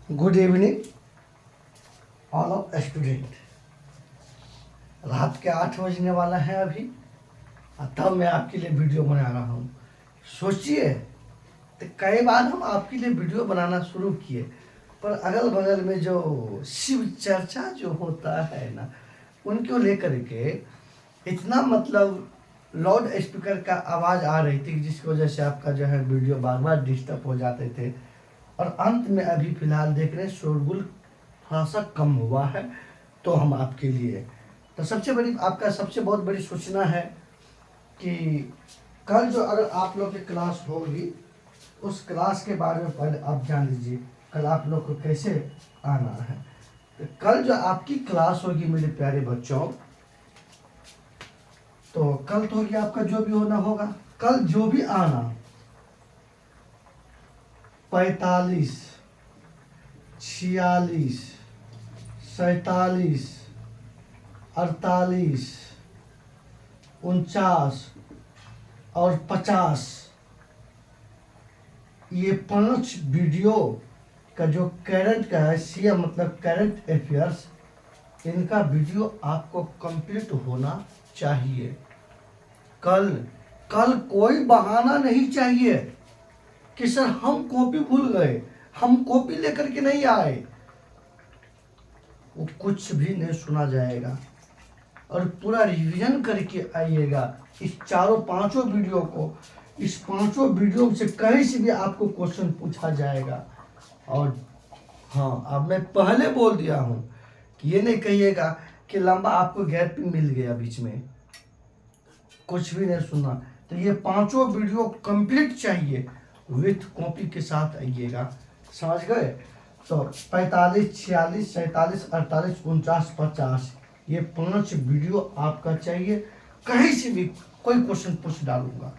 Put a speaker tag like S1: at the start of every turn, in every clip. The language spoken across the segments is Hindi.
S1: Good evening all of student. रात के 8 बजने वाला है अभी और तब मैं आपके लिए वीडियो बना रहा हूँ। सोचिए तो कई बार हम आपके लिए वीडियो बनाना शुरू किए, पर अगल बगल में जो शिव चर्चा जो होता है ना, उनको लेकर के इतना मतलब लाउड स्पीकर का आवाज़ आ रही थी जिसकी वजह से आपका जो है वीडियो बार बार डिस्टर्ब हो जाते थे। और अंत में अभी फ़िलहाल देख रहे हैं शोरगुल थोड़ा सा कम हुआ है, तो हम आपके लिए तो सबसे बहुत बड़ी सूचना है कि कल जो अगर आप लोग की क्लास होगी उस क्लास के बारे में पहले आप जान लीजिए कल आप लोग को कैसे आना है। तो कल जो आपकी क्लास होगी मेरे प्यारे बच्चों, तो कल तो होगी आपका जो भी होना होगा। कल जो भी आना 45, 46, 47, 48, 49 और 50, ये 5 वीडियो का जो करंट का है, सी मतलब करंट अफेयर्स, इनका वीडियो आपको कंप्लीट होना चाहिए। कल कोई बहाना नहीं चाहिए कि सर हम कॉपी भूल गए, हम कॉपी लेकर के नहीं आए। वो कुछ भी नहीं सुना जाएगा और पूरा रिवीजन करके आइएगा इस पांचों वीडियो को। इस पांचों वीडियो से कहीं से भी आपको क्वेश्चन पूछा जाएगा। और हाँ, अब मैं पहले बोल दिया हूँ कि ये नहीं कहिएगा कि लंबा आपको गैप मिल गया बीच में, कुछ भी नहीं सुना। तो ये पांचों वीडियो कंप्लीट चाहिए, विथ कॉपी के साथ आइएगा, समझ गए। तो 45, 46, 47, 48, 49, 50, ये 5 वीडियो आपका चाहिए। कहीं से भी कोई क्वेश्चन पूछ डालूंगा,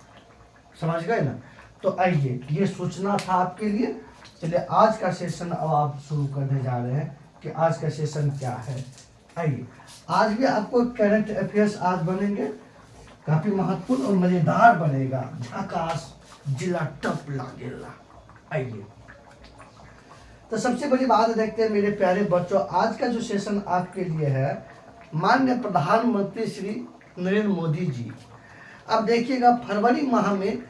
S1: समझ गए ना। तो आइए, ये सूचना था आपके लिए। चलिए आज का सेशन अब आप शुरू करने जा रहे हैं कि आज का सेशन क्या है। आइए, आज भी आपको करंट अफेयर्स आज बनेंगे, काफी महत्वपूर्ण और मजेदार बनेगा। झकास जिला टप लागेला। आइए, तो सबसे बड़ी बात देखते हैं मेरे प्यारे बच्चों, आज का जो सेशन आपके लिए है, माननीय प्रधानमंत्री श्री नरेंद्र मोदी जी। अब देखिएगा, फरवरी माह में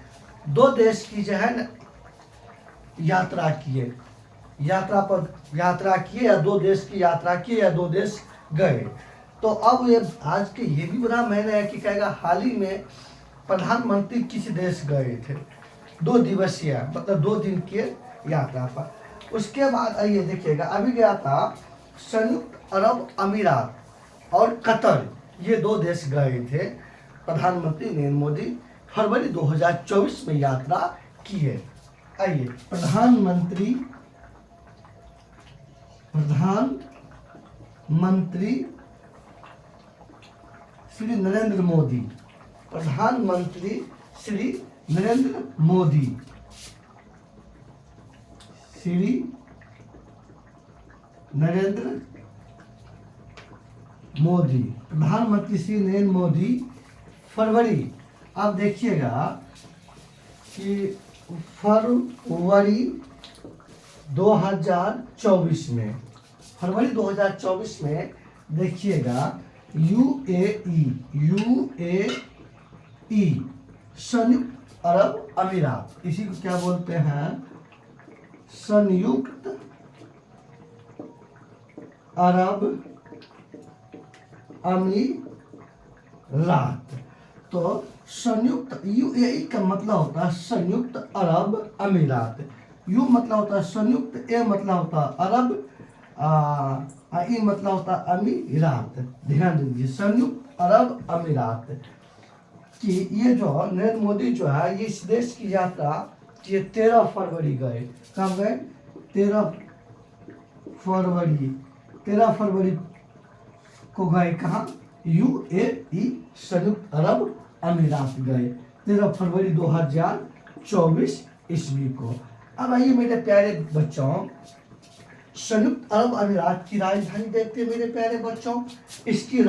S1: 2 देश की जो है यात्रा किए, या 2 देश की यात्रा की या 2 देश गए। तो अब ये आज के ये भी बड़ा मैंने है कि कहेगा हाल ही में प्रधानमंत्री किसी देश गए थे 2 दिवसीय, मतलब 2 दिन के यात्रा पर। उसके बाद आइए देखिएगा, अभी गया था संयुक्त अरब अमीरात और कतर, ये 2 देश गए थे प्रधानमंत्री नरेंद्र मोदी, फरवरी 2024 में यात्रा किए। आइए, प्रधानमंत्री श्री नरेंद्र मोदी, प्रधानमंत्री श्री नरेंद्र मोदी, श्री नरेंद्र मोदी, प्रधानमंत्री श्री नरेंद्र मोदी फरवरी, आप देखिएगा कि फरवरी 2024 में, फरवरी 2024 में देखिएगा यूएई संयुक्त अरब अमीरात, इसी को क्या बोलते हैं, संयुक्त अरब अमीरात। तो संयुक्त यूएई का मतलब होता है संयुक्त अरब अमीरात, यू मतलब होता है संयुक्त, ए मतलब होता है अरब, ई मतलब होता है अमीरात। ध्यान दीजिए, संयुक्त अरब अमीरात कि ये जो नरेंद्र मोदी जो है, ये इस देश की यात्रा ये 13 फरवरी गए। कब गए? 13 फरवरी को गए। कहाँ? यूएई संयुक्त अरब अमीरात गए 13 फरवरी 2024 ईस्वी को। अब आइए मेरे प्यारे बच्चों, संयुक्त अरब अमीरात की राजधानी देखते हैं मेरे प्यारे बच्चों। इसकी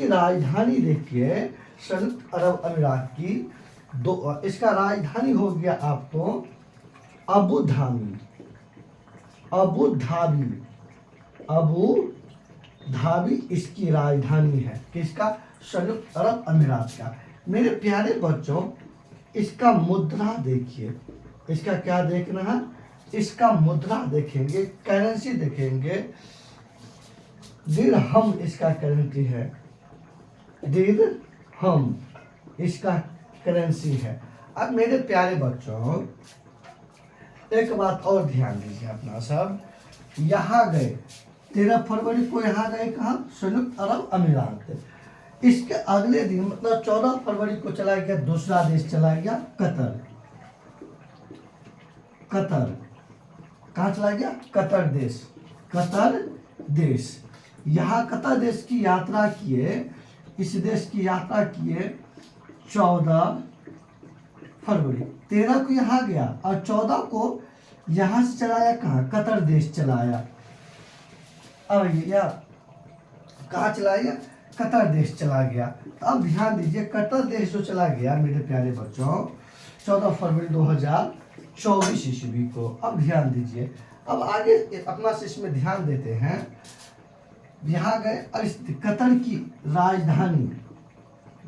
S1: राजधानी देखिए, संयुक्त अरब अमीरात की इसका राजधानी हो गया आपको Abu Dhabi, Abu Dhabi, Abu Dhabi इसकी राजधानी है। किसका? संयुक्त अरब अमीरात का। मेरे प्यारे बच्चों, इसका मुद्रा देखिए, इसका क्या देखना है? इसका मुद्रा देखेंगे, करेंसी देखेंगे। दिरहम इसका करेंसी है, दिरहम इसका करेंसी है। अब मेरे प्यारे बच्चों, एक बात और ध्यान दीजिए अपना सब। यहाँ गए 13 फरवरी को, यहाँ गए कहाँ? संयुक्त अरब अमीरात। इसके अगले दिन मतलब 14 फरवरी को चला गया दूसरा देश, चला गया कतर। कतर कहाँ चला गया? कतर देश, कतर देश। यहाँ कतर देश की यात्रा किए, इस देश की यात्रा किए 14 फरवरी। 13 को यहाँ गया और 14 को यहाँ से चलाया कहाँ? कतर देश चलाया। अब ये कहाँ चला गया? कतर देश चला गया। तो अब ध्यान दीजिए, कतर देश जो चला गया मेरे प्यारे बच्चों 14 फरवरी 2024 ईस्वी को। अब ध्यान दीजिए, अब आगे अपना से इसमें ध्यान देते हैं। यहाँ गए और इस कतर की राजधानी,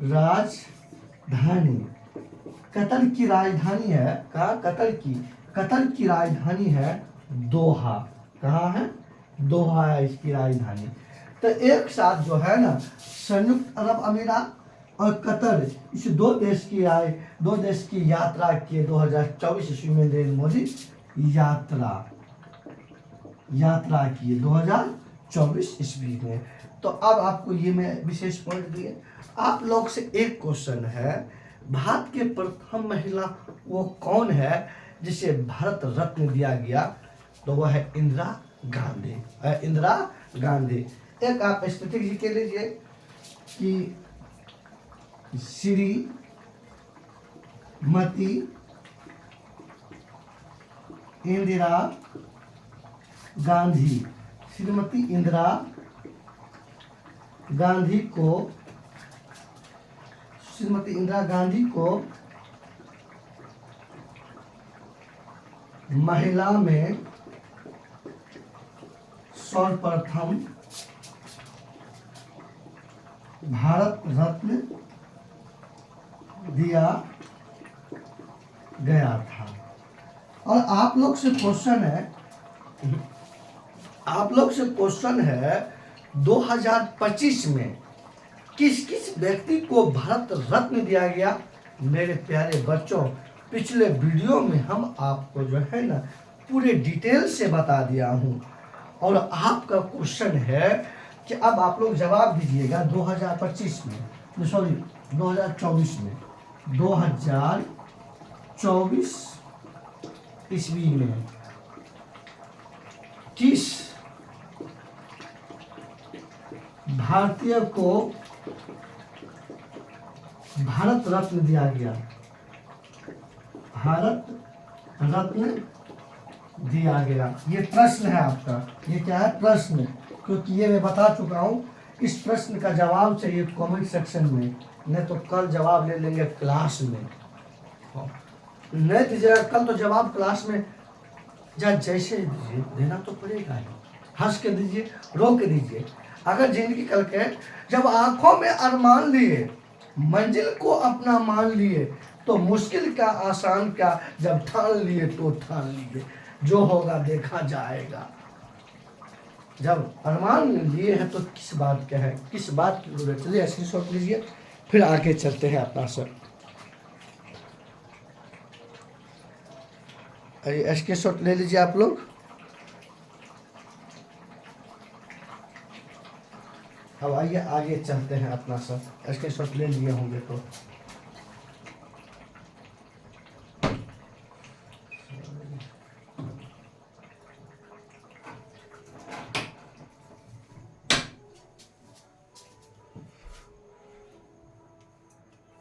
S1: राजधानी कतर की राजधानी है कहाँ? कतर की राजधानी है दोहा। कहाँ है? दोहा है इसकी राजधानी। तो एक साथ जो है ना, संयुक्त अरब अमीरात और कतर, इस दो देश की यात्रा किए 2024 ईस्वी में नरेंद्र मोदी यात्रा किए 2024 ईस्वी में। तो अब आपको ये मैं विशेष पॉइंट दिए। आप लोग से एक क्वेश्चन है, भारत के प्रथम महिला वो कौन है जिसे भारत रत्न दिया गया? तो वह है इंदिरा गांधी। इंदिरा गांधी। एक आप स्थिति जी के लीजिए कि श्रीमती इंदिरा गांधी, श्रीमती इंदिरा गांधी को महिला में सर्वप्रथम भारत रत्न दिया गया था। और आप लोग से क्वेश्चन है 2025 में किस किस व्यक्ति को भारत रत्न दिया गया? मेरे प्यारे बच्चों, पिछले वीडियो में हम आपको जो है ना पूरे डिटेल से बता दिया हूँ। और आपका क्वेश्चन है कि अब आप लोग जवाब दीजिएगा 2025 में, सॉरी 2024 में, 2024 ईस्वी में किस भारतीय को भारत रत्न दिया गया? भारत रत्न दिया गया। ये प्रश्न है आपका। ये क्या है? प्रश्न। क्योंकि ये मैं बता चुका हूँ। इस प्रश्न का जवाब चाहिए कमेंट सेक्शन में, नहीं तो कल जवाब ले लेंगे क्लास में। नहीं दीजिएगा कल तो जवाब क्लास में जैसे दीजिए, देना तो पड़ेगा ही। हंस के दीजिए, रो के दीजिए। अगर जिंदगी कल के जब आंखों में अरमान लिए, मंजिल को अपना मान लिए, तो मुश्किल क्या आसान क्या, जब ठान लिए तो ठान लिए, जो होगा देखा जाएगा। जब अरमान लिए हैं तो किस बात का है, किस बात की जरूरत? चलिए स्क्रीनशॉट लीजिए, फिर आगे चलते हैं अपना सर। स्क्रीनशॉट ले लीजिए आप लोग। अब आइए आगे चलते हैं अपना सर। स्क्रीनशॉट ले लिए होंगे तो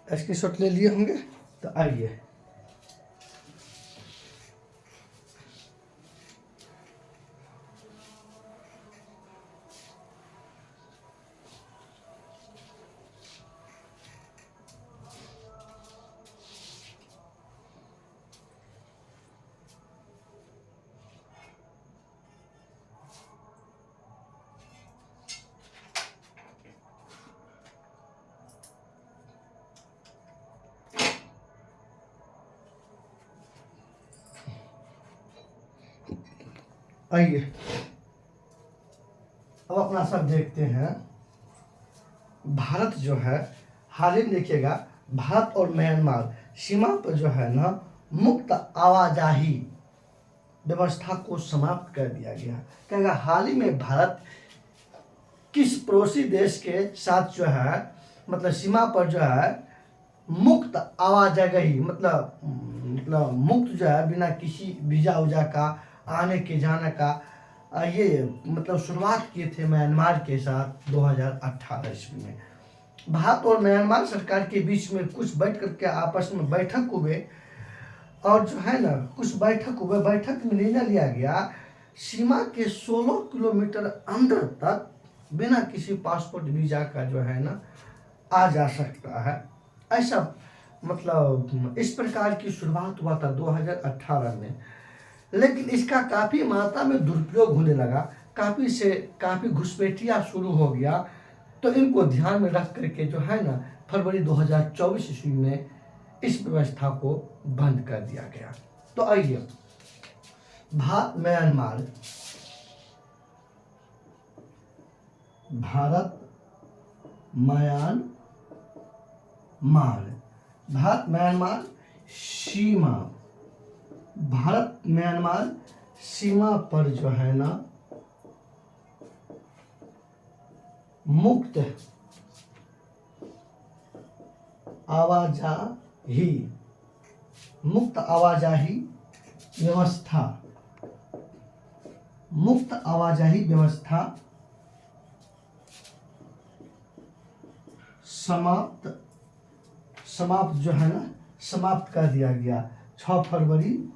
S1: स्क्रीनशॉट ले लिए होंगे। तो आइए आइए अब अपना सब देखते हैं। भारत जो है हाल ही में देखिएगा, भारत और म्यांमार सीमा पर जो है ना मुक्त आवाजाही व्यवस्था को समाप्त कर दिया गया। कहेगा हाल ही में भारत किस पड़ोसी देश के साथ जो है मतलब सीमा पर जो है मुक्त आवाजाही मतलब मुक्त जो है बिना किसी वीजा उजा का आने के जाने का ये मतलब शुरुआत किए थे म्यांमार के साथ 2018 ईस्वी में। भारत और म्यांमार सरकार के बीच में कुछ बैठ करके आपस में बैठक हुए और जो है ना कुछ बैठक हुए, बैठक में निर्णय लिया गया सीमा के 16 किलोमीटर अंदर तक बिना किसी पासपोर्ट वीजा का जो है ना आ जा सकता है। ऐसा मतलब इस प्रकार की शुरुआत हुआ था 2018 में, लेकिन इसका काफ़ी मात्रा में दुरुपयोग होने लगा, काफ़ी घुसपैठिया शुरू हो गया। तो इनको ध्यान में रख करके जो है ना फरवरी 2024 ईस्वी में इस व्यवस्था को बंद कर दिया गया। तो आइए भारत म्यांमार भारत म्यांमार सीमा पर जो है ना मुक्त आवाजाही व्यवस्था समाप्त जो है ना समाप्त कर दिया गया 6 फरवरी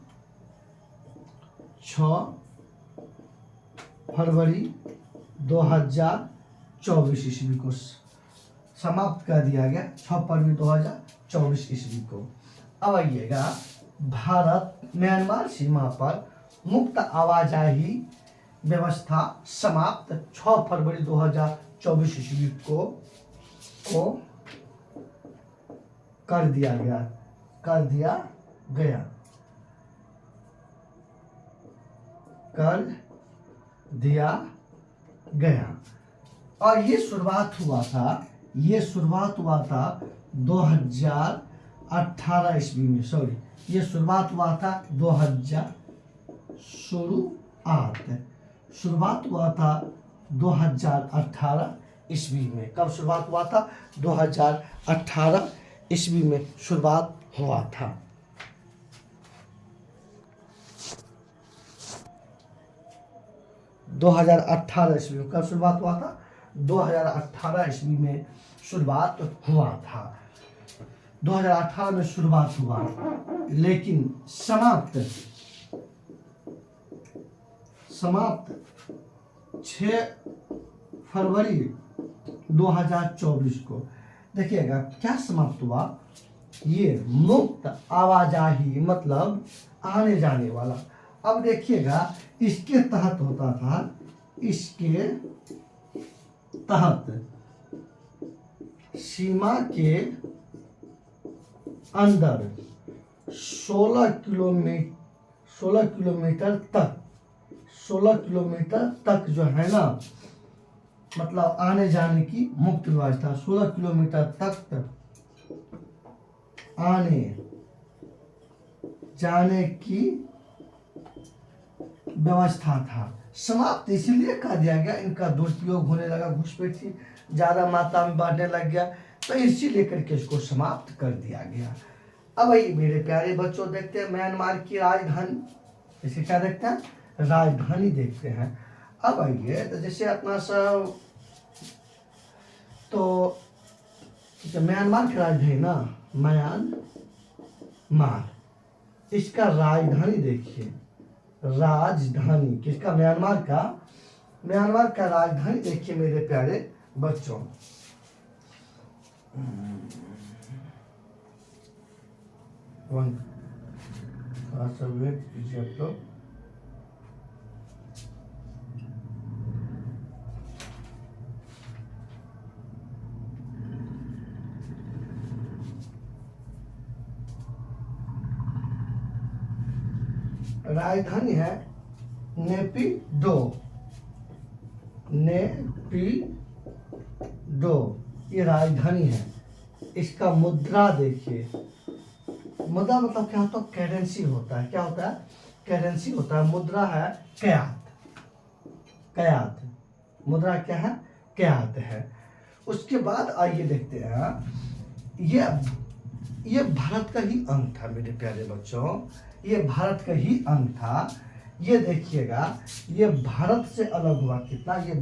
S1: 2024 ईस्वी को समाप्त कर दिया गया 6 फरवरी 2024 ईस्वी को। अब आइएगा भारत म्यांमार सीमा पर मुक्त आवाजाही व्यवस्था समाप्त 6 फरवरी 2024 ईस्वी को कर दिया गया और ये शुरुआत हुआ था 2018 ईस्वी में। ये शुरुआत हुआ था 2018 ईस्वी में। कब शुरुआत हुआ था? 2018 ईस्वी में शुरुआत हुआ था। ईस्वी में कब शुरुआत हुआ था? 2018 ईस्वी में शुरुआत हुआ था। 2018 में शुरुआत हुआ, लेकिन समाप्त 6 फरवरी 2024 को। देखिएगा क्या समाप्त हुआ, ये मुक्त आवाजाही मतलब आने जाने वाला। अब देखिएगा इसके तहत होता था, इसके तहत सीमा के अंदर 16 किलोमीटर तक जो है ना मतलब आने जाने की मुक्त व्यवस्था। 16 किलोमीटर तक आने जाने की व्यवस्था था। समाप्त इसलिए कर दिया गया, इनका दुरुपयोग होने लगा, घुसपैठी ज्यादा मात्रा में बढ़ने लग गया, तो इसी लेकर के इसको समाप्त कर दिया गया। अब भाई मेरे प्यारे बच्चों देखते हैं म्यांमार की राजधानी, इसे क्या देखते हैं? राजधानी देखते हैं। अब आइए तो जैसे अपना सब तो म्यांमार की राजधानी ना म्यांमार, इसका राजधानी देखिए, राजधानी किसका? म्यांमार का राजधानी देखिए मेरे प्यारे बच्चों। वेट कीजिए आप लोग। राजधानी है नेपिडो, नेपिडो ये राजधानी है। इसका मुद्रा देखिए, मुद्रा मतलब क्या होता है? करेंसी होता है। क्या होता है? करेंसी होता है। मुद्रा है कयात, कयात। मुद्रा क्या है? कयात है। उसके बाद आइए देखते हैं, ये भारत का ही अंग था मेरे प्यारे बच्चों, ये भारत का ही अंग था। ये देखिएगा, ये भारत से अलग हुआ कितना? ये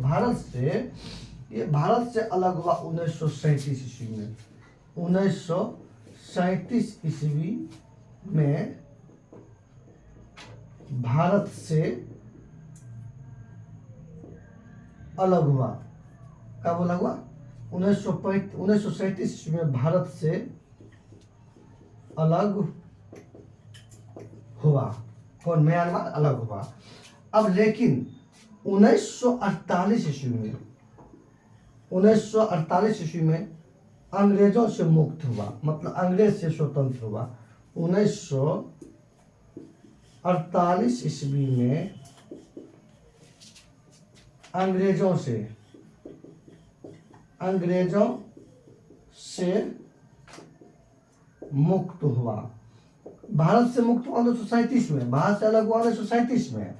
S1: भारत से अलग हुआ 1937 ईस्वी में। 1937 ईस्वी में भारत से अलग हुआ। कब अलग हुआ? 1937 ईस्वी में भारत से अलग हुआ। कौन? म्यांमार अलग हुआ। अब लेकिन 1948 ईस्वी में, 1948 ईस्वी में अंग्रेजों से मुक्त हुआ, मतलब अंग्रेज से स्वतंत्र हुआ। 1948 ईस्वी में अंग्रेजों से मुक्त हुआ। भारत से मुक्त हुआ 1937 में, भारत से अलग हुआ 1937 में,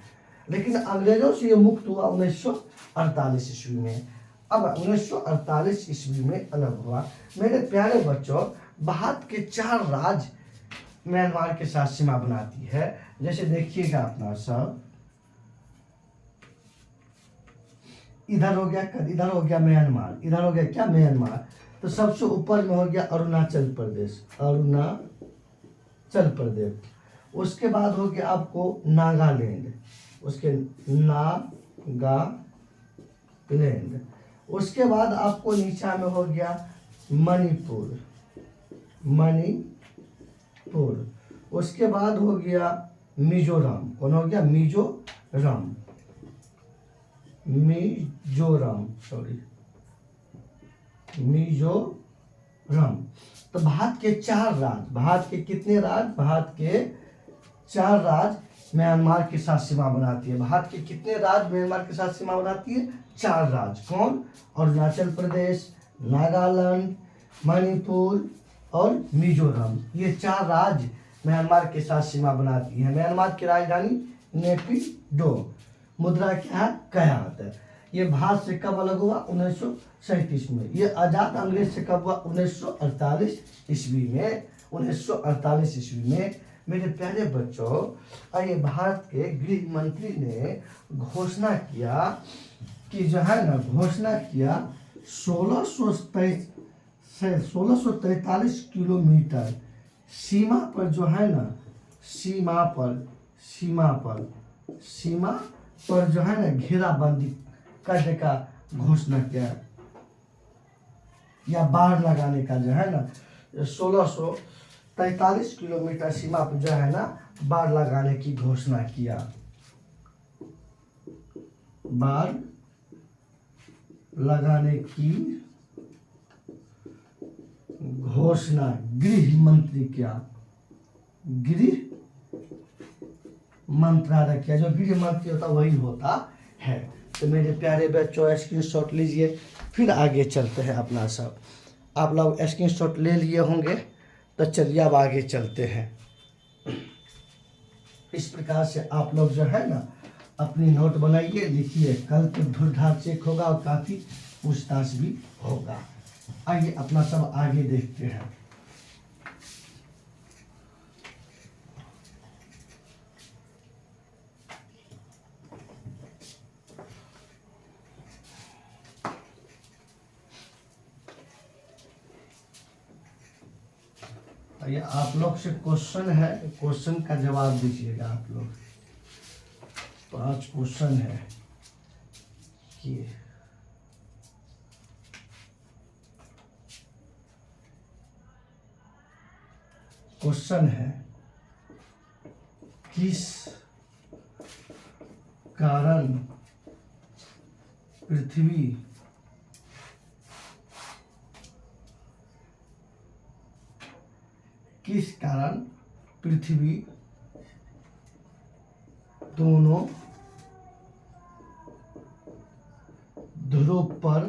S1: लेकिन अंग्रेजों से ये मुक्त हुआ 1948 ईस्वी में। अब 1948 ईस्वी में अलग हुआ। मेरे प्यारे बच्चों, भारत के 4 राज्य म्यांमार के साथ सीमा बनाती है। जैसे देखिएगा अपना सब, इधर हो गया म्यांमार, इधर हो गया क्या? म्यांमार। तो सबसे ऊपर में हो गया अरुणाचल प्रदेश, अरुणाचल प्रदेश। उसके बाद हो गया आपको नागालैंड, उसके नागालैंड। उसके बाद आपको नीचा में हो गया मणिपुर, उसके बाद हो गया मिजोरम। कौन हो गया? मिजोरम, मिजोरम। तो भारत के 4 राज्य, भारत के कितने राज्य? भारत के 4 राज्य म्यांमार के साथ सीमा बनाती है। भारत के कितने राज्य म्यांमार के साथ सीमा बनाती है? 4 राज्य। कौन? अरुणाचल प्रदेश, नागालैंड, मणिपुर और मिजोरम। ये 4 राज्य म्यांमार के साथ सीमा बनाती है। म्यांमार की राजधानी नेपिडो। मुद्रा क्या है? कयात। ये भारत से कब अलग हुआ? 1937 में। ये आजाद अंग्रेज से कब हुआ? 1948 ईस्वी में। 1948 ईस्वी में। मेरे प्यारे बच्चों, ये भारत के गृह मंत्री ने घोषणा किया कि जो है ना, 1643 किलोमीटर सीमा पर जो है ना, सीमा पर जो है ना घेराबंदी करने का घोषणा किया, या बाढ़ लगाने का जो है ना, 1643 किलोमीटर सीमा पर जो है ना बाढ़ लगाने की घोषणा किया। बाढ़ लगाने की घोषणा गृह मंत्री किया, गृह मंत्रालय किया। जो गृह मंत्री होता वही होता है। तो मेरे प्यारे बच्चों, स्क्रीनशॉट लीजिए, फिर आगे चलते हैं अपना सब। आप लोग स्क्रीनशॉट ले लिए होंगे, तो चलिए अब आगे चलते हैं। इस प्रकार से आप लोग जो है ना अपनी नोट बनाइए, लिखिए। कल तो धूल-धार चेक होगा और काफ़ी पूछताछ भी होगा। आइए अपना सब आगे देखते हैं। ये आप लोग से क्वेश्चन है, क्वेश्चन का जवाब दीजिएगा आप लोग। 5 क्वेश्चन है कि क्वेश्चन है, किस कारण पृथ्वी दोनों ध्रुव पर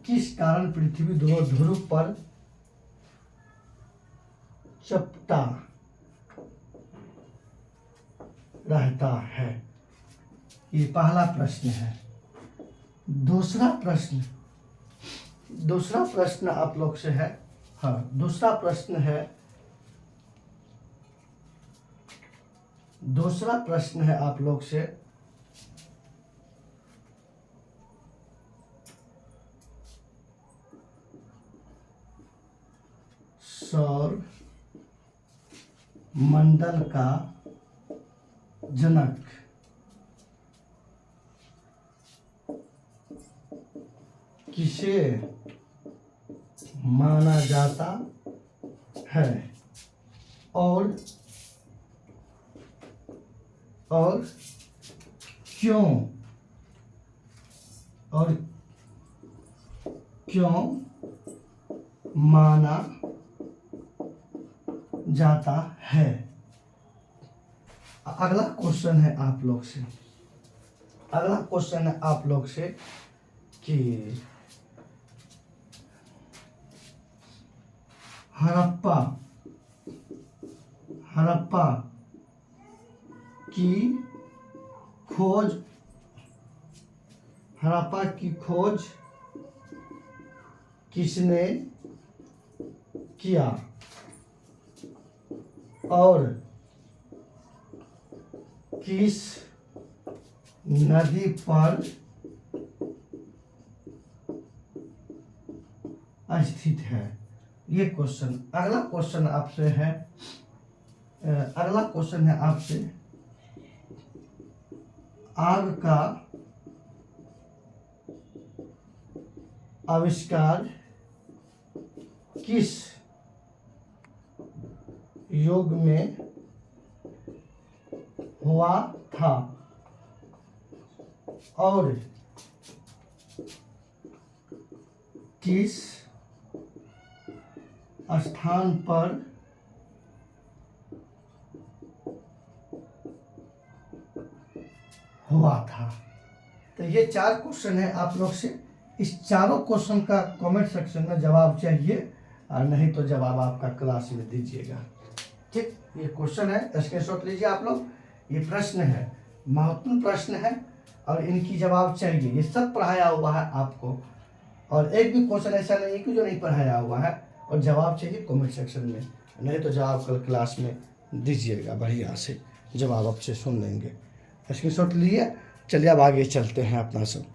S1: किस कारण पृथ्वी दोनों ध्रुव पर चपटा रहता है? ये पहला प्रश्न है। दूसरा प्रश्न आप लोग से है, हाँ दूसरा प्रश्न है आप लोग से, सौर मंडल का जनक किसे माना जाता है और क्यों माना जाता है? अगला क्वेश्चन है आप लोग से कि हड़प्पा की खोज किसने किया और किस नदी पर स्थित है? ये क्वेश्चन। अगला क्वेश्चन है आपसे आग का आविष्कार किस युग में हुआ था और किस स्थान पर हुआ था? तो ये 4 क्वेश्चन है आप लोग से। इस चारों क्वेश्चन का कमेंट सेक्शन में जवाब चाहिए, और नहीं तो जवाब आपका क्लास में दीजिएगा। ठीक, ये क्वेश्चन है, स्क्रीनशॉट लीजिए आप लोग। ये प्रश्न है, महत्वपूर्ण प्रश्न है और इनकी जवाब चाहिए। ये सब पढ़ाया हुआ है आपको, और एक भी क्वेश्चन ऐसा नहीं है कि जो नहीं पढ़ाया हुआ है, और जवाब चाहिए कमेंट सेक्शन में, नहीं तो जवाब कल क्लास में दीजिएगा। बढ़िया से जवाब आपसे सुन लेंगे। स्क्रीनशॉट लिए, चलिए अब आगे चलते हैं अपना सब।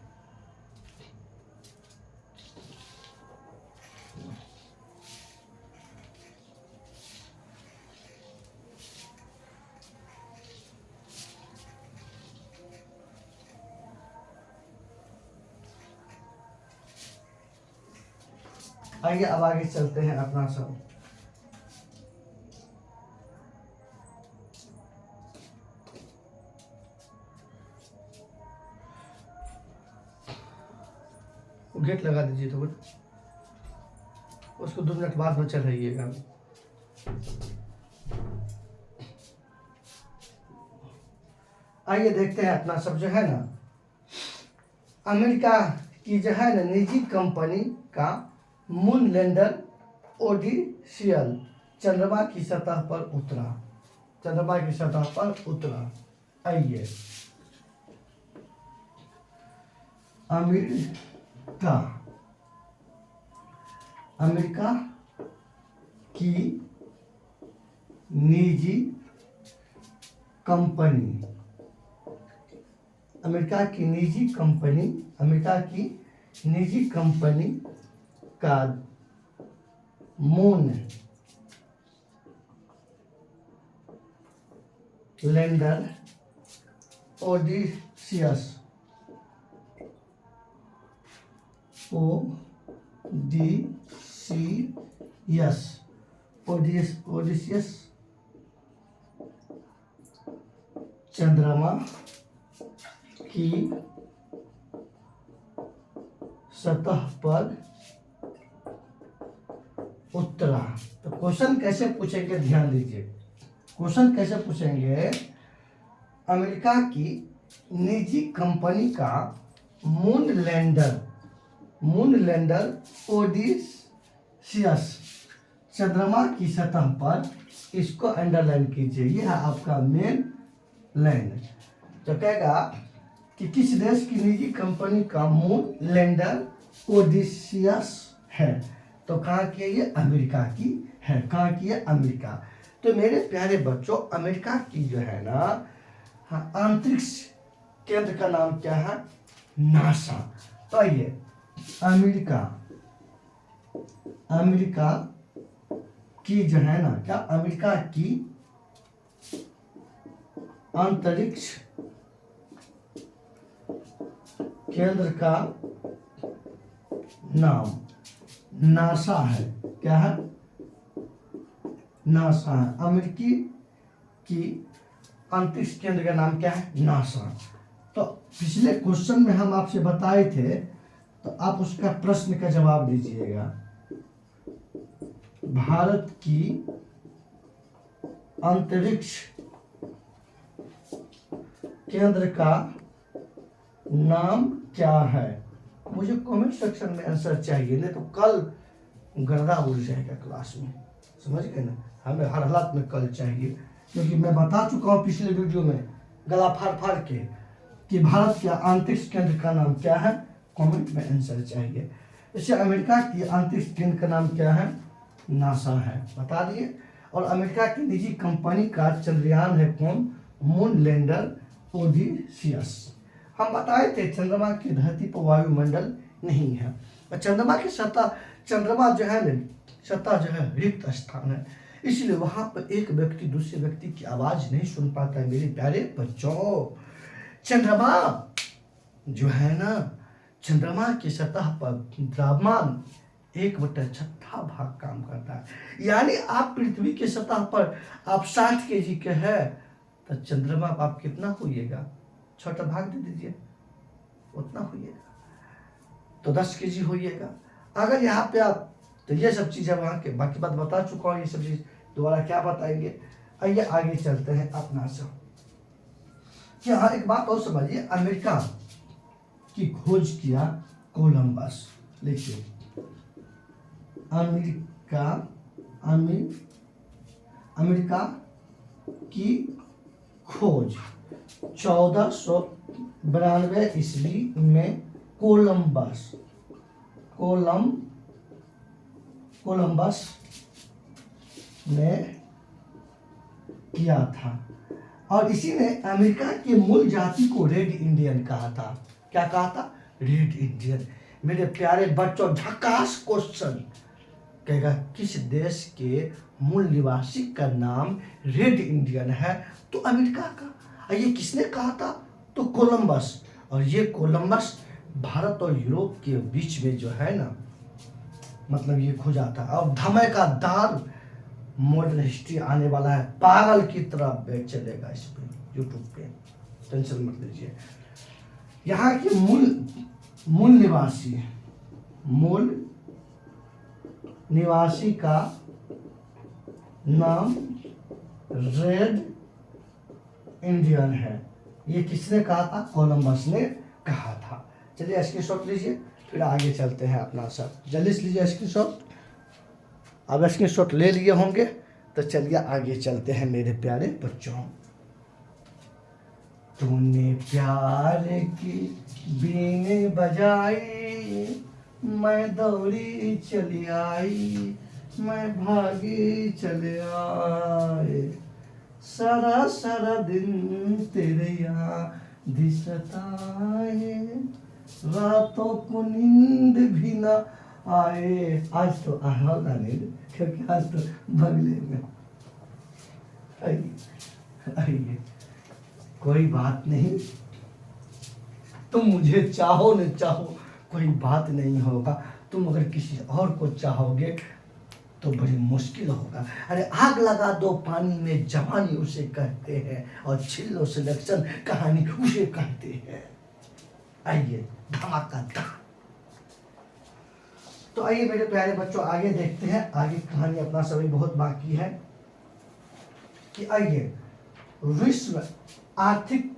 S1: आइए अब आगे चलते हैं अपना सब। गेट लगा दीजिए तो उसको 2 मिनट बाद में चलाइएगा। आइए देखते हैं अपना सब जो है ना, अमेरिका की जो है ना निजी कंपनी का मून लैंडर ओडिसियस चंद्रमा की सतह पर उतरा। आइए, अमेरिका की निजी कंपनी का मून लैंडर ओडिसियस चंद्रमा की सतह पर उतरा। तो क्वेश्चन कैसे पूछेंगे, ध्यान दीजिए। क्वेश्चन कैसे पूछेंगे, अमेरिका की निजी कंपनी का मून लैंडर ओडिसियस चंद्रमा की सतह पर, इसको अंडरलाइन कीजिए, ये है आपका मेन लैंड। तो कहेगा कि किस देश की निजी कंपनी का मून लैंडर ओडिसियस है, तो कहाँ की है ये? अमेरिका की है। कहाँ की है? अमेरिका। तो मेरे प्यारे बच्चों, अमेरिका की जो है ना अंतरिक्ष केंद्र का नाम क्या है? नासा। तो ये अमेरिका की जो है ना, क्या अमेरिका की अंतरिक्ष केंद्र का नाम नासा है। क्या है? नासा है। अमेरिकी की अंतरिक्ष केंद्र का नाम क्या है? नासा। तो पिछले क्वेश्चन में हम आपसे बताए थे, तो आप उसका प्रश्न का जवाब दीजिएगा। भारत की अंतरिक्ष केंद्र का नाम क्या है? मुझे कमेंट सेक्शन में आंसर चाहिए, नहीं तो कल गर्दा उड़ जाएगा क्लास में, समझ गए ना। हमें हर हालत में कल चाहिए, क्योंकि मैं बता चुका हूँ पिछले वीडियो में गला फाड़ फाड़ के कि भारत के अंतरिक्ष केंद्र का नाम क्या है। कमेंट में आंसर चाहिए। इससे अमेरिका की अंतरिक्ष केंद्र का नाम क्या है? नासा है, बता दिए। और अमेरिका की निजी कंपनी का चंद्रयान है कौन? Moon lander Odysseus. हम बताए थे चंद्रमा की धरती पर वायुमंडल नहीं है, और चंद्रमा की सतह, चंद्रमा जो है ना सतह जो है रिक्त स्थान है, इसलिए वहां पर एक व्यक्ति दूसरे व्यक्ति की आवाज नहीं सुन पाता है। मेरे प्यारे बच्चों, चंद्रमा जो है ना, चंद्रमा की सतह पर द्रव्यमान 1/6 भाग काम करता है। यानी आप पृथ्वी की सतह पर आप 60 kg के है, तो चंद्रमा पर आप कितना होइएगा? छोटा भाग दे दीजिए, उतना होइएगा, तो 10 kg होइएगा। अगर यहाँ पे आप, तो ये सब चीज़ें वहाँ के बाकी बात बता चुका हूँ, ये सब चीज़ दोबारा क्या बताएंगे। आइए आगे चलते हैं अपना सब। यहाँ एक बात और समझिए, अमेरिका की खोज किया कोलंबस। लिखिए, अमेरिका की खोज 1492 ईस्वी में कोलंबस ने किया था, और इसी ने अमेरिका की मूल जाति को रेड इंडियन कहा था। क्या कहा था? Red Indian. मेरे प्यारे बच्चों, झकास क्वेश्चन कहेगा किस देश के मूल निवासी का नाम रेड इंडियन है, तो अमेरिका का। और ये किसने कहा था? तो कोलंबस। और ये कोलंबस भारत और यूरोप के बीच में जो है ना, मतलब ये खोजा था। और धमाकेदार मॉडर्न हिस्ट्री आने वाला है, पागल की तरह बैठ चलेगा इस पे यूट्यूब पे, टेंशन मत लीजिए। यहाँ के मूल निवासी का नाम रेड इंडियन है। ये किसने कहा था? कोलंबस ने कहा था। चलिए स्क्रीनशॉट लीजिए, फिर आगे चलते हैं अपना सब। जल्दी से लीजिए स्क्रीनशॉट। अब स्क्रीनशॉट ले लिए होंगे, तो चलिए आगे चलते हैं मेरे प्यारे बच्चों। तूने प्यार की बीन बजाई, मैं दौड़ी चली आई, मैं भागी चले आए, सारा सारा दिन तेरे याद सताए, रातों को नींद भी ना आए। आज तो आया ना नींद, क्योंकि आज तो बगले में। आइए, कोई बात नहीं, तुम मुझे चाहो न चाहो कोई बात नहीं होगा। तुम अगर किसी और को चाहोगे तो बड़ी मुश्किल होगा। अरे आग लगा दो पानी में, जवानी उसे कहते हैं, और छिल्लो सिलेक्शन कहानी उसे कहते हैं। आइए धमाकेदार। तो आइए मेरे प्यारे बच्चों आगे देखते हैं। आगे कहानी अपना सभी बहुत बाकी है। कि आइए, विश्व आर्थिक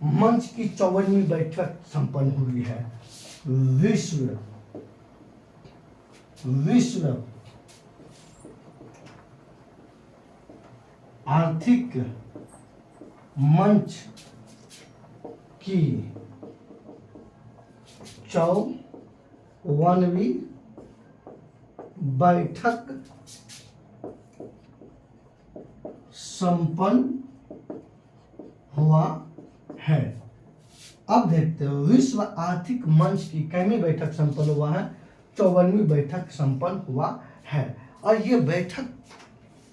S1: मंच की 54वीं बैठक संपन्न हुई है। विश्व आर्थिक मंच की 54वीं बैठक संपन्न हुआ है। अब देखते हैं विश्व आर्थिक मंच की कितनी बैठक संपन्न हुआ है? 54वीं बैठक संपन्न हुआ है। और ये बैठक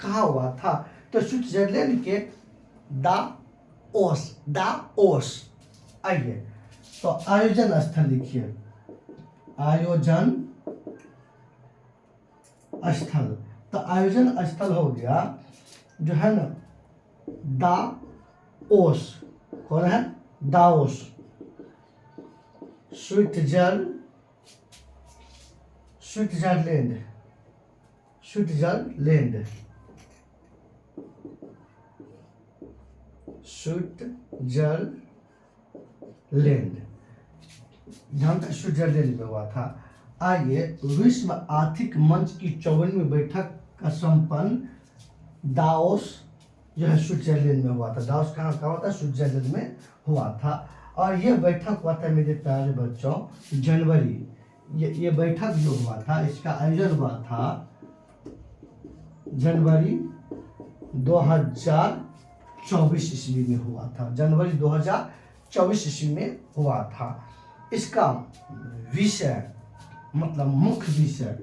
S1: कहाँ हुआ था? तो स्विट्जरलैंड के दाओस। आइए तो आयोजन स्थल लिखिए, आयोजन स्थल। तो आयोजन स्थल हो गया जो है ना दाओस। कौन है? Davos, Switzerland. स्विट्जरलैंड जहाँ तक स्विट्जरलैंड में हुआ था। आइए विश्व आर्थिक मंच की 54वीं बैठक का संपन्न दाओस जो है स्विट्जरलैंड में हुआ था। दाओस कहाँ का हुआ था? स्विट्जरलैंड में हुआ था। और ये बैठक हुआ था मेरे प्यारे बच्चों जनवरी। ये बैठक जो हुआ था इसका आयोजन हुआ था जनवरी 2024 ईस्वी में हुआ था। जनवरी 2024 ईस्वी में हुआ था। इसका विषय मतलब मुख्य विषय,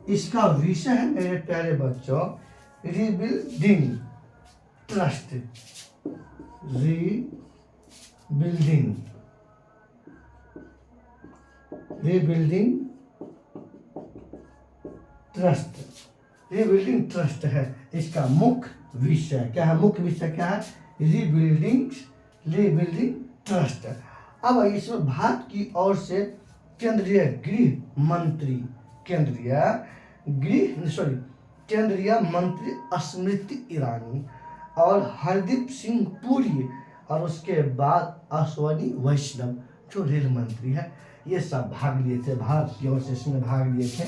S1: इसका विषय है मेरे प्यारे बच्चों रीबिल्डिंग ट्रस्ट। रीबिल्डिंग ट्रस्ट है इसका मुख्य विषय। क्या है मुख्य विषय? क्या है? Rebuilding trust. अब इसमें भारत की ओर से केंद्रीय मंत्री स्मृति ईरानी और हरदीप सिंह पुरी और उसके बाद अश्वनी वैष्णव जो रेल मंत्री है, ये सब भाग लिए थे। भारत की ओर से इसमें भाग लिए थे।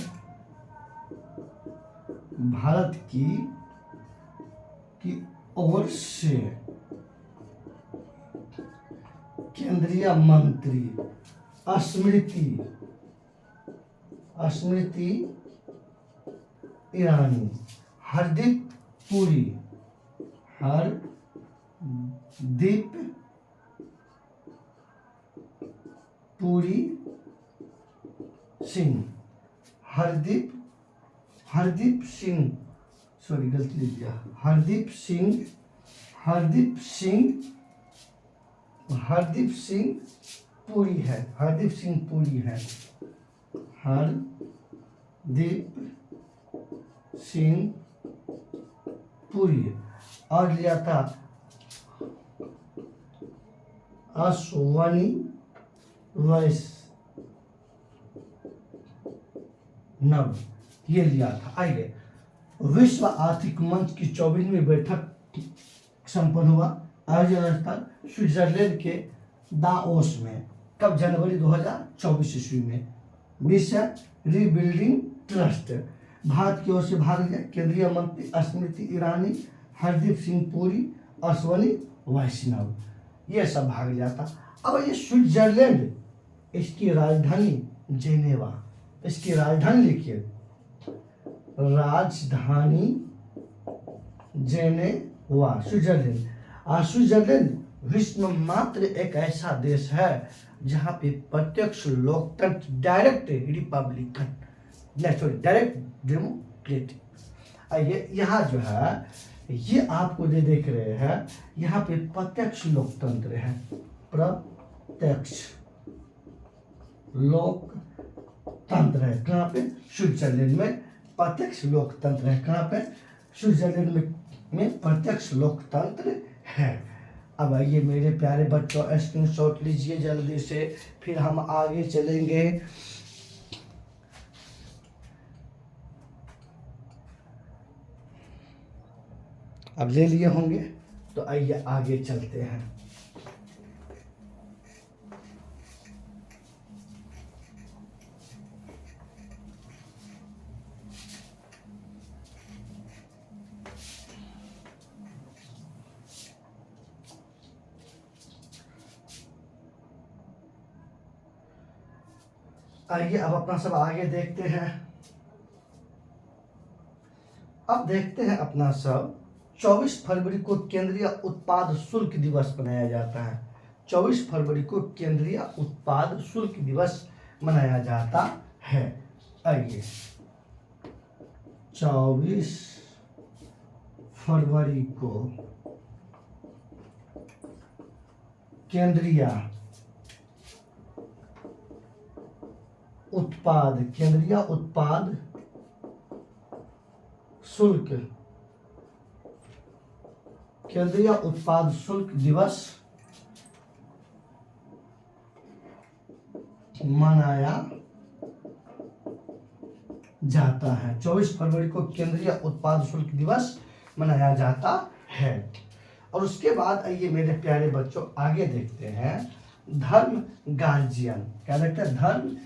S1: भारत की ओर से केंद्रीय मंत्री स्मृति ईरानी, हरदीप पुरी सिंह, हरदीप सिंह सॉरी गलती लिख दिया, हरदीप सिंह पुरी है। हरदीप सिंह पुरी और लिया था अश्वनी वैष्णव, ये लिया था। आइए विश्व आर्थिक मंच की 24वीं बैठक संपन्न हुआ। आयोजन स्थल स्विट्जरलैंड के दाओस में। कब? जनवरी 2024 ईस्वी में। विषय रीबिल्डिंग ट्रस्ट। भारत की ओर से भाग लिया केंद्रीय मंत्री स्मृति ईरानी, हरदीप सिंह पुरी, अश्वनी वैष्णव, ये सब भाग लिया था। अब ये स्विट्जरलैंड, इसकी राजधानी जेनेवा। इसकी राजधानी लिखिए, राजधानी जेनेवा, स्विट्जरलैंड। और स्विट्जरलैंड विश्व में मात्र एक ऐसा देश है जहाँ पे प्रत्यक्ष लोकतंत्र, डायरेक्ट डेमोक्रेटिक। ये यहाँ जो है ये आपको जो देख रहे हैं यहाँ पे प्रत्यक्ष लोकतंत्र है। प्रत्यक्ष लोकतंत्र है कहाँ पे? स्विट्जरलैंड में प्रत्यक्ष लोकतंत्र है। कहाँ पे? स्विट्जरलैंड में प्रत्यक्ष लोकतंत्र है। अब आइए मेरे प्यारे बच्चों स्क्रीनशॉट लीजिए जल्दी से, फिर हम आगे चलेंगे। अब ले लिए होंगे, तो आइए आगे चलते हैं। आइए अब अपना सब आगे देखते हैं। अब देखते हैं अपना सब 24 फरवरी को केंद्रीय उत्पाद शुल्क दिवस मनाया जाता है। 24 फरवरी को केंद्रीय उत्पाद शुल्क दिवस मनाया जाता है। आइए 24 फरवरी को केंद्रीय उत्पाद शुल्क दिवस मनाया जाता है। 24 फरवरी को केंद्रीय उत्पाद शुल्क दिवस मनाया जाता है। और उसके बाद आइए मेरे प्यारे बच्चों आगे देखते हैं। धर्म गार्जियन, क्या देखते हैं? धर्म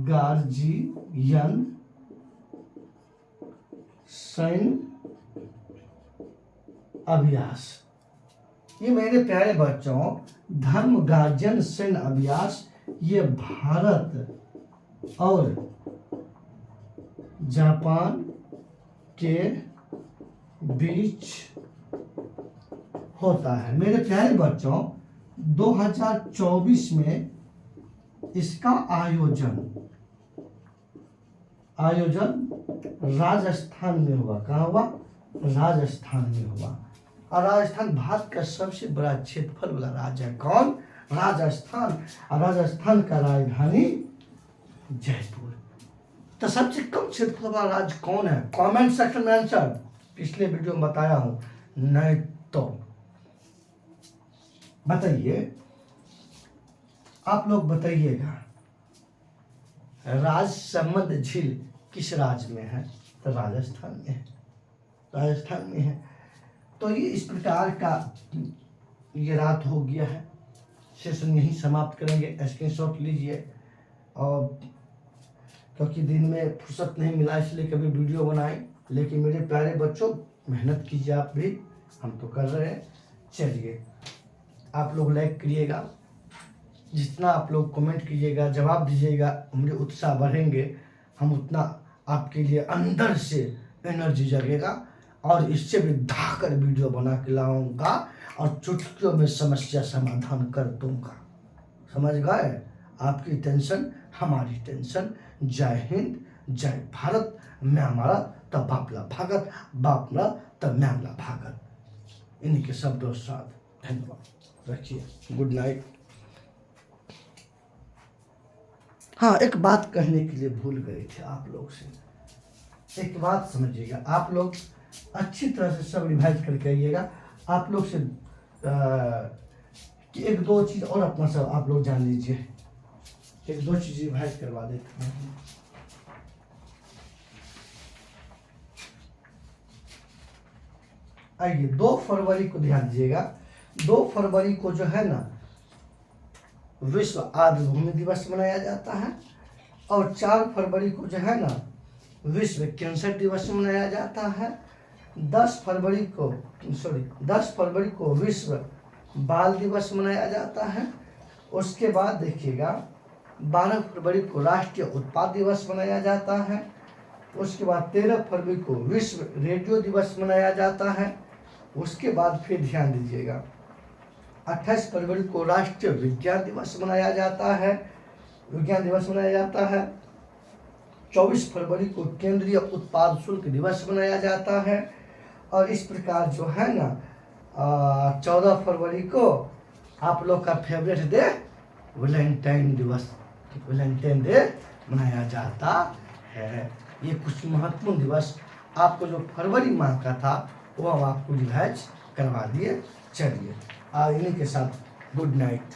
S1: गार्जियन सैन्य अभ्यास। ये मेरे प्यारे बच्चों धर्म गार्जियन सैन्य अभ्यास ये भारत और जापान के बीच होता है। मेरे प्यारे बच्चों 2024 में इसका आयोजन राजस्थान में हुआ। कहाँ हुआ? राजस्थान में हुआ। और राजस्थान भारत का सबसे बड़ा क्षेत्रफल वाला राज्य है। कौन? राजस्थान। और राजस्थान का राजधानी जयपुर। तो सबसे कम क्षेत्रफल वाला राज्य कौन है? कमेंट सेक्शन में आंसर, पिछले वीडियो में बताया हूं, नहीं तो बताइए। आप लोग बताइएगा राजसमंद झील किस राज्य में है? तो राजस्थान में है। राजस्थान में है। तो ये इस प्रकार का ये रात हो गया है। सेशन यहीं समाप्त करेंगे। स्क्रीनशॉट लीजिए। और क्योंकि दिन में फुर्सत नहीं मिला इसलिए कभी वीडियो बनाए, लेकिन मेरे प्यारे बच्चों मेहनत कीजिए आप भी, हम तो कर रहे हैं। चलिए आप लोग लाइक करिएगा, जितना आप लोग कमेंट कीजिएगा, जवाब दीजिएगा, मेरे उत्साह बढ़ेंगे, हम उतना आपके लिए अंदर से एनर्जी जगेगा। और इससे भी धाकर वीडियो बना के लाऊंगा और चुटकियों में समस्या समाधान कर दूंगा। समझ गए? आपकी टेंशन हमारी टेंशन। जय हिंद, जय भारत। मैं हमारा तब बापला भागत, बापला तब मैमला भागत। इन्हीं के शब्दों के साथ धन्यवाद रखिए। Good night. हाँ, एक बात कहने के लिए भूल गए थे आप लोग से। एक बात समझिएगा, आप लोग अच्छी तरह से सब रिवाइज करके आइएगा। आप लोग से कि एक दो चीज़ और अपना सब आप लोग जान लीजिए। एक दो चीज़ रिवाइज करवा देते हैं। आइए 2 फरवरी को ध्यान दीजिएगा। 2 फरवरी को जो है ना विश्व आर्द्रभूमि दिवस मनाया जाता है। और 4 फरवरी को जो है ना विश्व कैंसर दिवस मनाया जाता है। 10 फरवरी को विश्व बाल दिवस मनाया जाता है। उसके बाद देखिएगा 12 फरवरी को राष्ट्रीय उत्पाद दिवस मनाया जाता है। उसके बाद 13 फरवरी को विश्व रेडियो दिवस मनाया जाता है। उसके बाद फिर ध्यान दीजिएगा 28 फरवरी को राष्ट्रीय विज्ञान दिवस मनाया जाता है। 24 फरवरी को केंद्रीय उत्पाद शुल्क दिवस मनाया जाता है। और इस प्रकार जो है ना 14 फरवरी को आप लोग का फेवरेट डे वैलेंटाइन डे मनाया जाता है। ये कुछ महत्वपूर्ण दिवस आपको जो फरवरी माह का था वो हम आपको रिवाइज करवा दिए। चलिए इन्हीं के साथ गुड नाइट।